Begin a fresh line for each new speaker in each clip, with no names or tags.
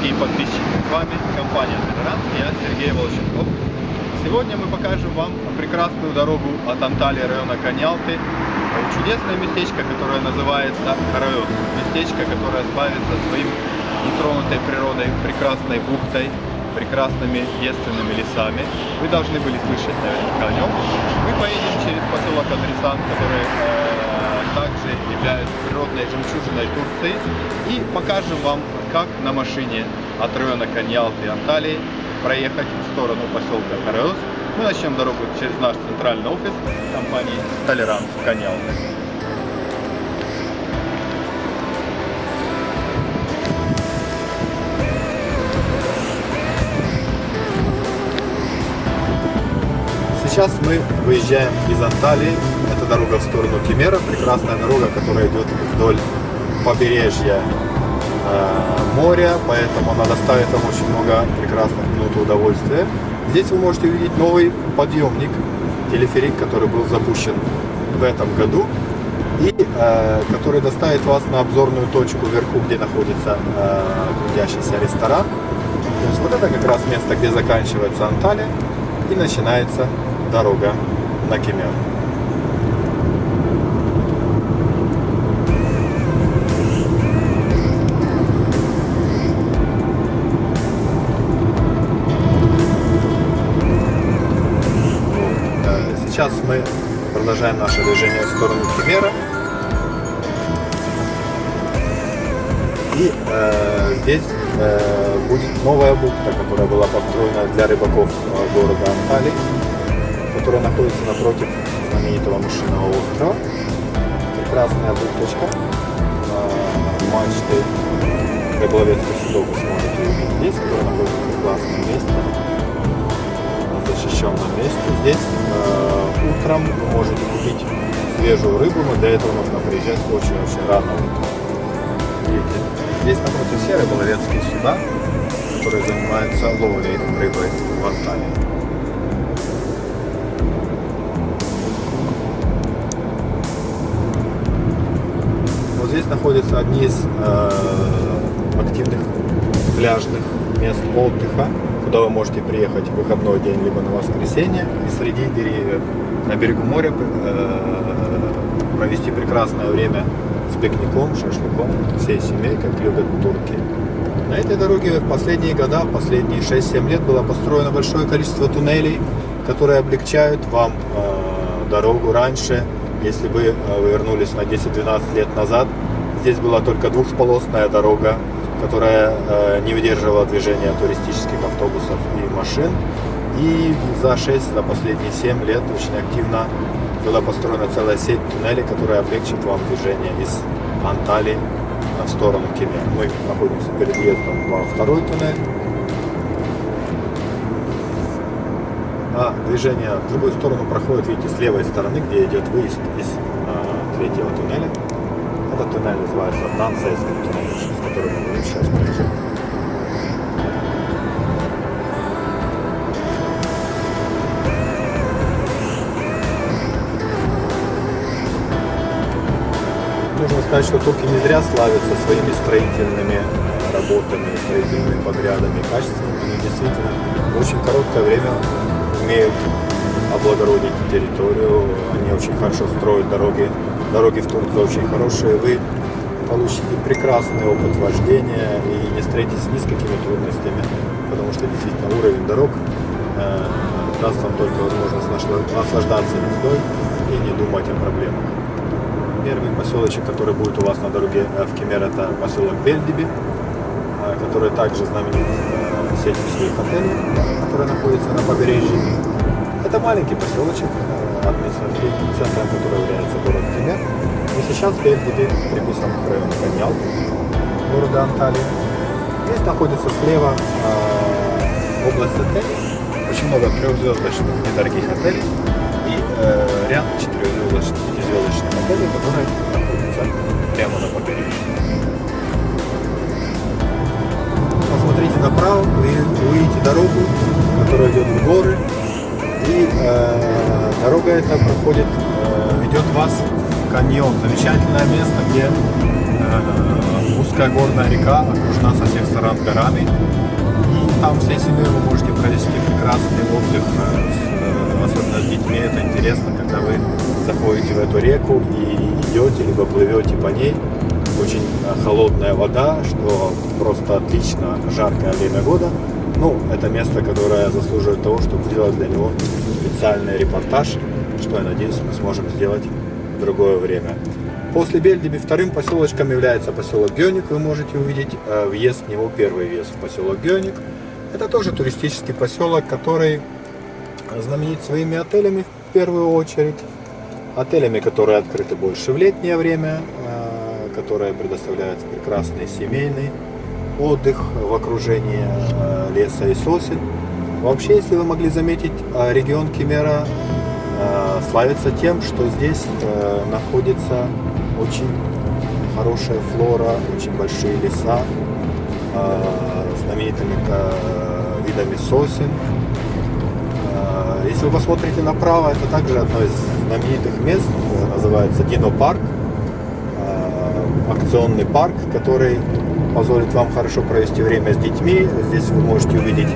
дорогие подписчики, с вами компания Толеранс, я Сергей Волченков. Сегодня мы покажем вам прекрасную дорогу от Анталии, района Каньялты, чудесное местечко, которое называется Хараос. Местечко, которое славится своим нетронутой природой, прекрасной бухтой, прекрасными девственными лесами. Вы должны были слышать наверняка о нем. Мы поедем через поселок Адресан, который также является природной жемчужиной Турции, и покажем вам, как на машине от района Каньялты и Анталии проехать в сторону поселка Хараос. Мы начнем дорогу через наш центральный офис компании Толеранс Каньялты. Сейчас мы выезжаем из Анталии. Это дорога в сторону Кемера. Прекрасная дорога, которая идет вдоль побережья моря. Поэтому она доставит вам очень много прекрасных минут удовольствия. Здесь вы можете увидеть новый подъемник, телеферик, который был запущен в этом году. И который доставит вас на обзорную точку вверху, где находится крутящийся ресторан. То есть вот это как раз место, где заканчивается Анталия и начинается дорога на Кемер. Сейчас мы продолжаем наше движение в сторону Кемера. И здесь будет новая бухта, которая была построена для рыбаков города Анталии, которая находится напротив знаменитого Мышиного острова. Прекрасная бухточка, мачты рыболовецких судов вы сможете увидеть здесь, которая находится в прекрасном месте, в защищенном месте. Здесь утром вы можете купить свежую рыбу, но для этого нужно приезжать очень-очень рано утром. Видите, здесь напротив все рыболовецкие суда, которые занимаются ловлей рыбы в Анталии. Вот здесь находятся одни из активных пляжных мест отдыха, куда вы можете приехать в выходной день либо на воскресенье и среди деревьев на берегу моря провести прекрасное время с пикником, шашлыком, всей семьей, как любят турки. На этой дороге в последние года, в последние 6-7 лет было построено большое количество туннелей, которые облегчают вам дорогу. Раньше, если вы вернулись на 10-12 лет назад, здесь была только двухполосная дорога, которая не выдерживала движения туристических автобусов и машин. И за последние 7 лет очень активно была построена целая сеть туннелей, которая облегчит вам движение из Анталии в сторону Кемер. Мы находимся перед въездом во второй туннель. А движение в другую сторону проходит, видите, с левой стороны, где идет выезд из третьего туннеля. Этот туннель называется Нансейский туннель, с которым мы будем сейчас проезжать. Нужно сказать, что турки не зря славятся своими строительными работами, строительными подрядами, качествами. Они действительно в очень короткое время умеют облагородить территорию. Они очень хорошо строят дороги. Дороги в Турции очень хорошие. Вы получите прекрасный опыт вождения и не встретитесь ни с какими трудностями, потому что действительно уровень дорог даст вам только возможность наслаждаться ездой и не думать о проблемах. Первый поселочек, который будет у вас на дороге в Кемер, это поселок Бельдиби, который также знаменит сетью своих отелей, который находится на побережье. Это маленький поселочек, административным центром которого является город Кемер. И сейчас Бельдиби приписан к району Каньялты, города Анталии. Здесь находится слева область отелей, очень много трехзвездочных недорогих отелей и ряд 4-звездочных, 5-звездочных отелей, которые находятся прямо на побережье. Посмотрите направо, вы увидите дорогу, которая идет в горы, и дорога эта ведет вас в каньон, замечательное место, где узкая горная река, окружена со всех сторон горами. И там всей семьей вы можете провести прекрасный отдых, особенно с детьми. Это интересно, когда вы заходите в эту реку и идете, либо плывете по ней. Очень холодная вода, что просто отлично, жаркое время года. Ну, это место, которое заслуживает того, чтобы сделать для него специальный репортаж, что, я надеюсь, мы сможем сделать в другое время. После Бельдиби вторым поселочком является поселок Гёник. Вы можете увидеть въезд в него, первый въезд в поселок Гёник. Это тоже туристический поселок, который знаменит своими отелями в первую очередь. Отелями, которые открыты больше в летнее время, которые предоставляют прекрасный семейный отдых в окружении леса и сосен. Вообще, если вы могли заметить, регион Кемера славится тем, что здесь находится очень хорошая флора, очень большие леса, знаменитыми видами сосен. Если вы посмотрите направо, это также одно из знаменитых мест, называется Дино парк, акционный парк, который позволит вам хорошо провести время с детьми. Здесь вы можете увидеть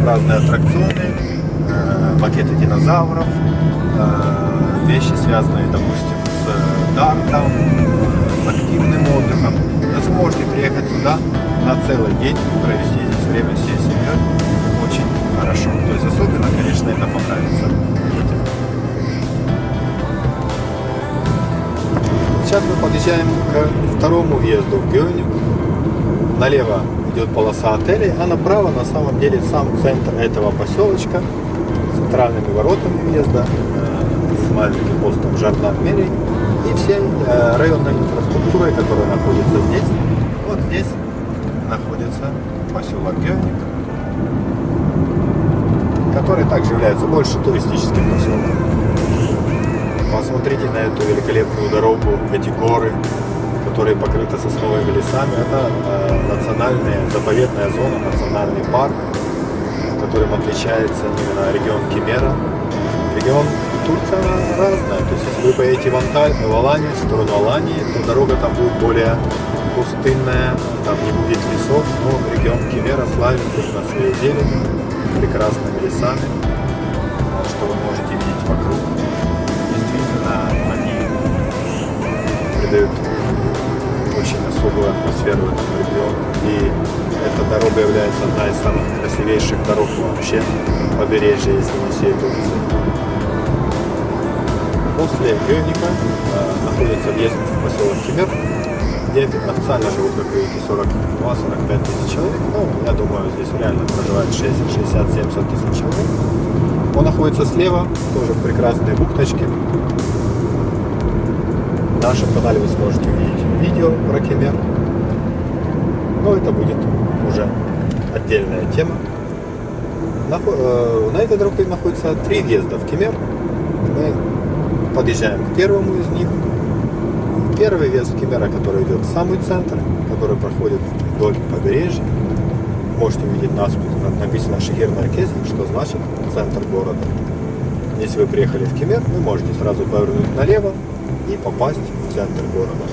разные аттракционы, макеты динозавров, вещи, связанные, допустим, с дартом, с активным отдыхом. Вы можете приехать сюда на целый день, провести здесь время всей семьей очень хорошо. То есть особенно, конечно, это понравится детям. Сейчас мы подъезжаем к второму въезду в Гёник. Налево идет полоса отелей, а направо на самом деле сам центр этого поселочка с центральными воротами въезда, с маленьким постом жандармерии и всей районной инфраструктурой, которая находится здесь. Вот здесь находится поселок Гёник, который также является больше туристическим поселком. Посмотрите на эту великолепную дорогу, эти горы, которые покрыты сосновыми лесами. Это национальная заповедная зона, национальный парк, которым отличается именно регион Кемера. Регион Турции она разная. То есть если вы поедете в Аланию, в сторону Алании, то дорога там будет более пустынная, там не будет лесов, но регион Кемера славится на своей зеленью, прекрасными лесами, что вы можете видеть вокруг. Действительно, они придают очень особую атмосферу в этом регионе. И эта дорога является одна из самых красивейших дорог вообще побережья, если не всей Турции. После Гёника находится въезд в поселок Кемер, где официально живут, как видите, 42-45 тысяч человек. Ну, я думаю, здесь реально проживает 60-70 тысяч человек. Он находится слева, тоже в прекрасной бухточке. В нашем канале вы сможете увидеть видео про Кемер. Но это будет уже отдельная тема. На этой дороге находится 3 въезда в Кемер. Мы подъезжаем к первому из них. Первый въезд в Кемера, который идет в самый центр, который проходит вдоль побережья. Можете увидеть написано Шехир Меркези, что значит центр города. Если вы приехали в Кемер, вы можете сразу повернуть налево и попасть в центр города.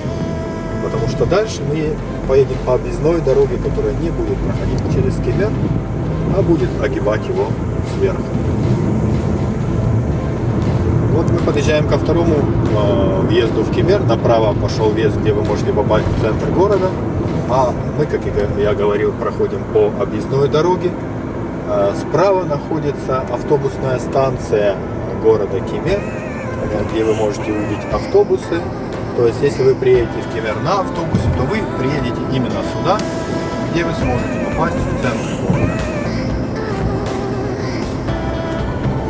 Потому что дальше мы поедем по объездной дороге, которая не будет проходить через Кемер, а будет огибать его сверху. Вот мы подъезжаем ко второму въезду в Кемер. Направо пошел въезд, где вы можете попасть в центр города. А мы, как я говорил, проходим по объездной дороге. Справа находится автобусная станция города Кемер, где вы можете увидеть автобусы. То есть, если вы приедете в Кемер на автобусе, то вы приедете именно сюда, где вы сможете попасть в центр города.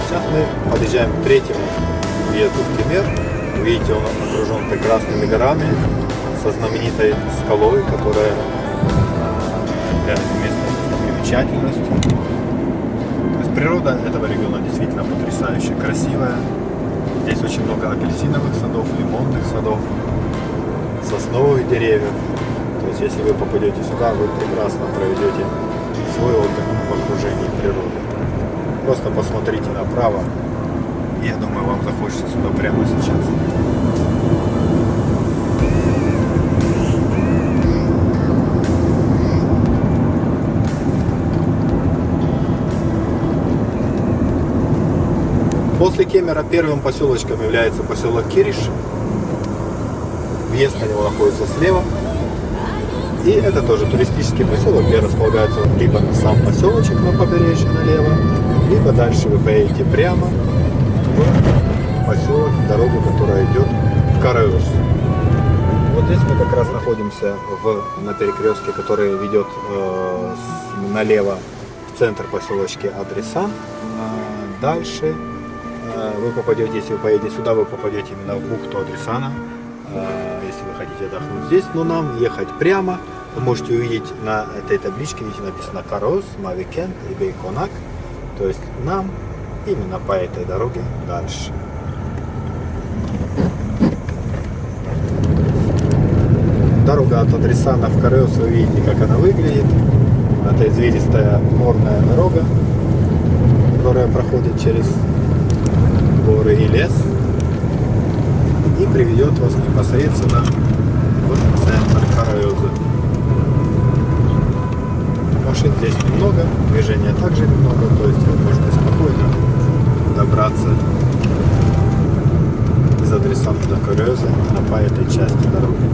Сейчас мы подъезжаем к третьему въезду в Кемер. Видите, он окружен прекрасными горами со знаменитой скалой, которая является местной достопримечательностью. То есть природа этого региона действительно потрясающая, красивая. Здесь очень много апельсиновых садов, лимонных садов, сосновых деревьев. То есть если вы попадете сюда, вы прекрасно проведете свой отдых в окружении природы. Просто посмотрите направо, и я думаю, вам захочется сюда прямо сейчас. После Кемера первым поселочком является поселок Кириш. Въезд на него находится слева. И это тоже туристический поселок, где располагается либо сам поселочек на побережье налево, либо дальше вы поедете прямо в поселок, дорогу, которая идет в Караёс. Вот здесь мы как раз находимся на перекрестке, который ведет налево в центр поселочки Адресан. Дальше вы попадете, если вы поедете сюда, вы попадете именно в бухту Адресана, если вы хотите отдохнуть здесь. Но нам ехать прямо. Вы можете увидеть на этой табличке, видите, написано Караёс, Мавикен, Рибейконак. То есть нам именно по этой дороге дальше. Дорога от Адресана в Караёс, вы видите, как она выглядит. Это извилистая горная дорога, которая проходит через горы и лес и приведет вас непосредственно в центр Караёза. Машин здесь немного, движения также немного, то есть вы можете спокойно добраться из Адресана до Караёза по этой части дороги.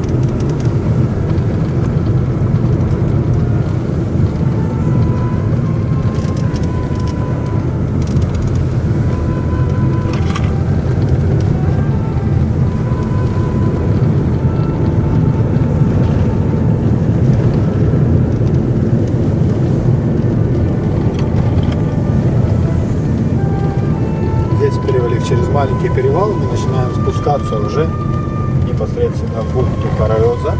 Через маленький перевал мы начинаем спускаться уже непосредственно в бухту Караёза.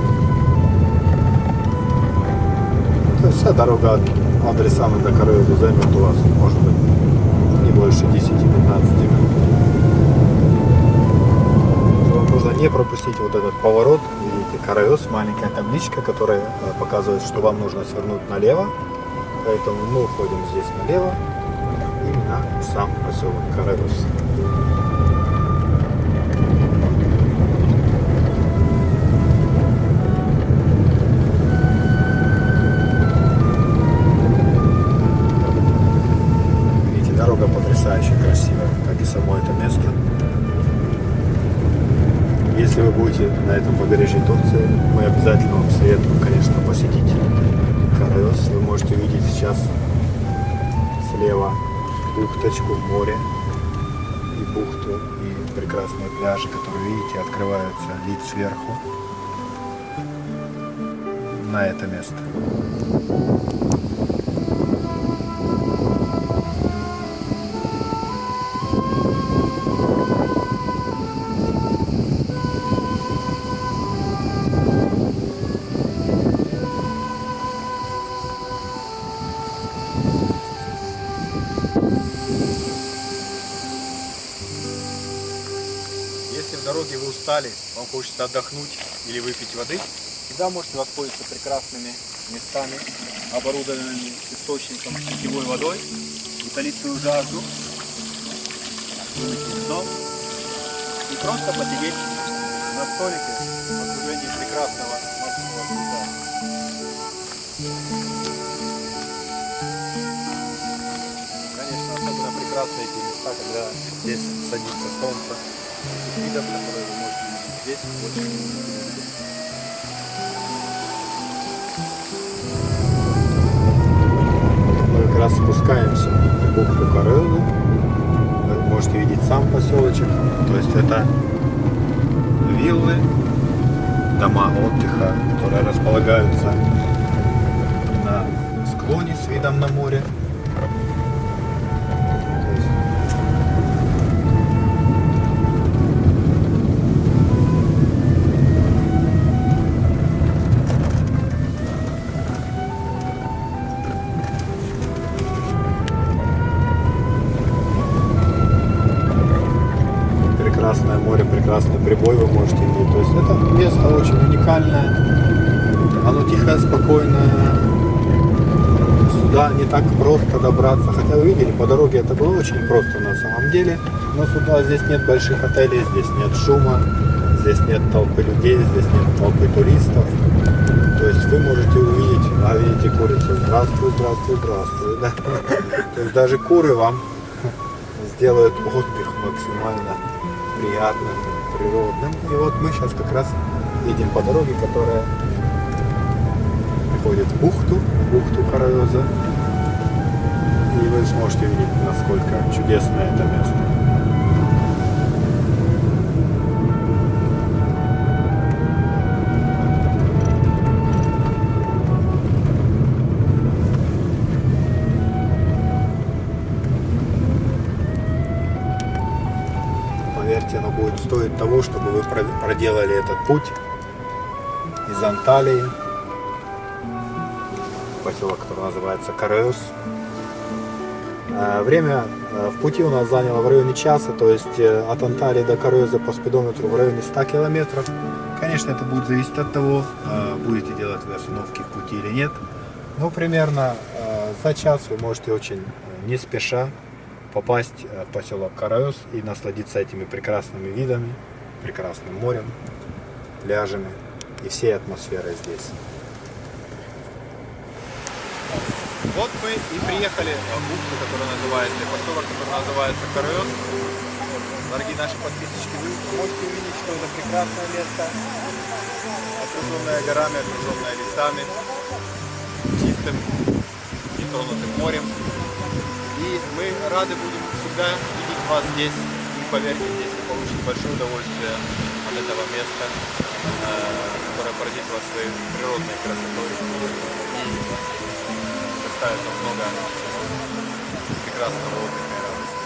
То есть вся дорога от Адресана до Караёза займет у вас, может быть, не больше 10-15 минут. Вам нужно не пропустить вот этот поворот. Видите, Караёз, маленькая табличка, которая показывает, что вам нужно свернуть налево. Поэтому мы уходим здесь налево, именно в сам поселок Караёс. Потрясающе красиво, как и само это место. Если вы будете на этом побережье Турции, мы обязательно вам советуем, конечно, посетить Караёс. Вы можете увидеть сейчас слева бухточку, море и бухту, и прекрасные пляжи, которые, видите, открывается вид сверху на это место. Если в дороге вы устали, вам хочется отдохнуть или выпить воды, всегда можете воспользоваться прекрасными местами, оборудованными источником с питьевой водой, утолить свою жажду, выпить вино и просто посидеть на столике в окружении прекрасного морского пейзажа. Конечно, особенно прекрасны эти места, когда здесь садится солнце. Видов, которые вы можете видеть здесь, очень интересно. Мы как раз спускаемся в бухту Караёза. Вы можете видеть сам поселочек. То есть это виллы, дома отдыха, которые располагаются на склоне с видом на море. Прекрасное море, прекрасный прибой вы можете видеть. То есть это место очень уникальное. Оно тихое, спокойное. Сюда не так просто добраться. Хотя вы видели, по дороге это было очень просто на самом деле. Но сюда здесь нет больших отелей, здесь нет шума, здесь нет толпы людей, здесь нет толпы туристов. То есть вы можете увидеть, видите курицу, здравствуй, здравствуй, здравствуй. Да? То есть даже куры вам сделают отдых максимально приятным, природным. И вот мы сейчас как раз едем по дороге, которая приходит в бухту Караёза. И вы сможете видеть, насколько чудесное это место. Поверьте, оно будет стоить того, чтобы вы проделали этот путь из Анталии, поселок, который называется Караёз. Время в пути у нас заняло в районе часа, то есть от Анталии до Караёза по спидометру в районе 100 километров. Конечно, это будет зависеть от того, будете делать вы остановки в пути или нет. Но примерно за час вы можете очень не спеша попасть в поселок Караёз и насладиться этими прекрасными видами, прекрасным морем, пляжами и всей атмосферой здесь. Вот мы и приехали в бухту, которая называется, поселок, который называется Караёз. Дорогие наши подписчики, вы можете увидеть, что это прекрасное место, окруженное горами, окруженное лесами, чистым, нетронутым морем. И мы рады будем всегда видеть вас здесь. И поверьте, здесь вы получите большое удовольствие от этого места, которое поразит вас своей природной красотой. И это много прекрасного отдыха и радости.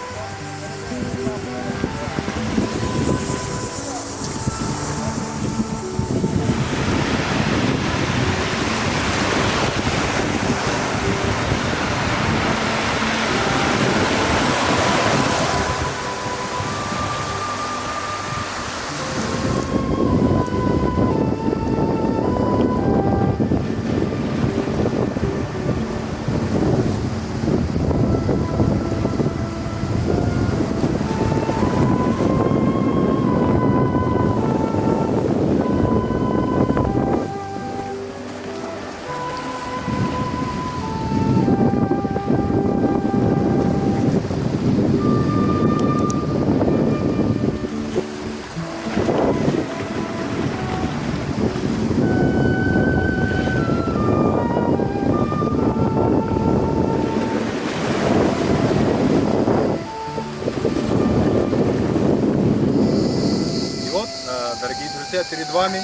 Дорогие друзья, перед вами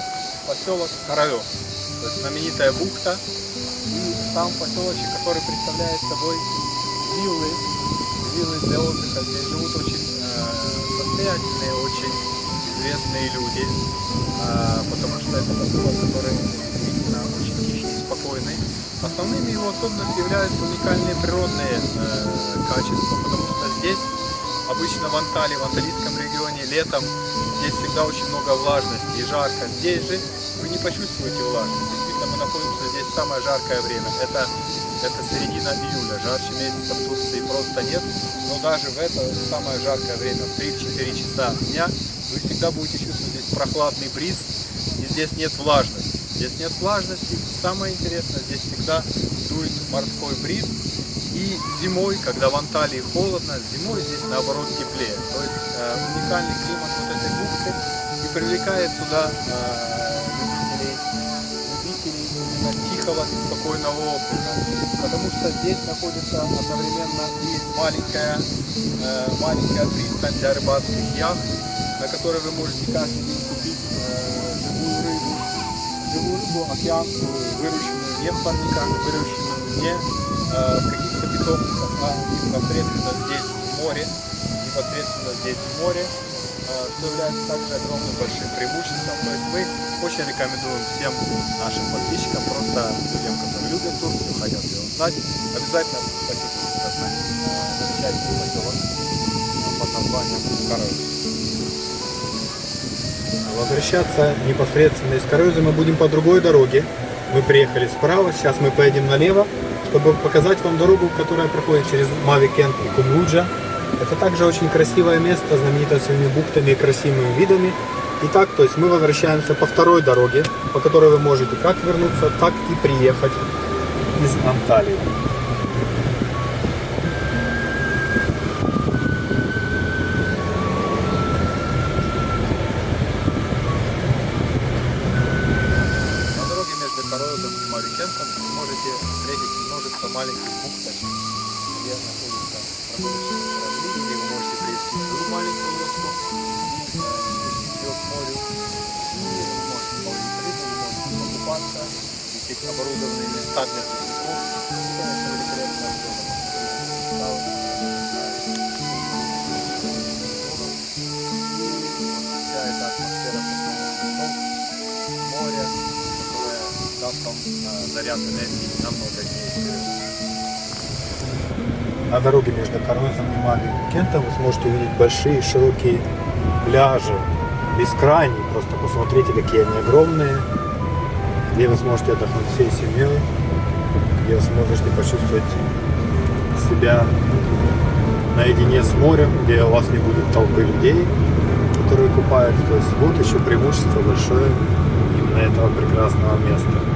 поселок Караёз, то есть знаменитая бухта, и сам поселочек, который представляет собой виллы для отдыха. Здесь живут очень состоятельные, очень известные люди, потому что это поселок, который действительно очень тихий и спокойный. Основными его особенностями являются уникальные природные качества, потому что здесь обычно в Анталии, в Анталийском регионе летом здесь всегда очень много влажности и жарко. Здесь же вы не почувствуете влажность. Действительно, мы находимся здесь в самое жаркое время. Это середина июля. Жарче месяца в Турции просто нет. Но даже в это самое жаркое время, в 3-4 часа дня, вы всегда будете чувствовать здесь прохладный бриз. И здесь нет влажности. Здесь нет влажности. Самое интересное, здесь всегда дует морской бриз. И зимой, когда в Анталии холодно, зимой здесь наоборот теплее. То есть уникальный климат вот этой бухты и привлекает сюда любителей именно тихого и спокойного отдыха. Потому что здесь находится одновременно и маленькая пристань для рыбацких яхт, на которой вы можете каждый день купить живую рыбу океанскую, выращенную не в парниках, выращенную не в каких-то питомниках, а непосредственно здесь в море, что является также огромным большим преимуществом. То есть мы очень рекомендуем всем нашим подписчикам, просто людям, которые любят Турцию, хотят ее узнать, обязательно посетить этот замечательный поселок под названием Караёз. Возвращаться непосредственно из Караёза мы будем по другой дороге. Мы приехали справа, сейчас мы поедем налево, чтобы показать вам дорогу, которая проходит через Мави-Кент и Кумлуджа. Это также очень красивое место, знаменитое своими бухтами и красивыми видами. Итак, то есть мы возвращаемся по второй дороге, по которой вы можете как вернуться, так и приехать из Анталии. можете встретить множество маленьких бухточек, где находятся прогулочные корабли, где вы можете привезти свою маленькую лодку и спустить ее к морю. И вы можете ловить рыбу, вы можете покупаться, здесь есть оборудованные места для пикников. И, конечно, великолепно все вся эта атмосфера моря, которая даст вам заряд энергии на много дней вперед. На дороге между Карнозом и Малией Кентом вы сможете увидеть большие широкие пляжи, бескрайние, просто посмотрите, какие они огромные, где вы сможете отдохнуть всей семьей, где вы сможете почувствовать себя наедине с морем, где у вас не будет толпы людей, которые купаются. То есть вот еще преимущество большое именно этого прекрасного места.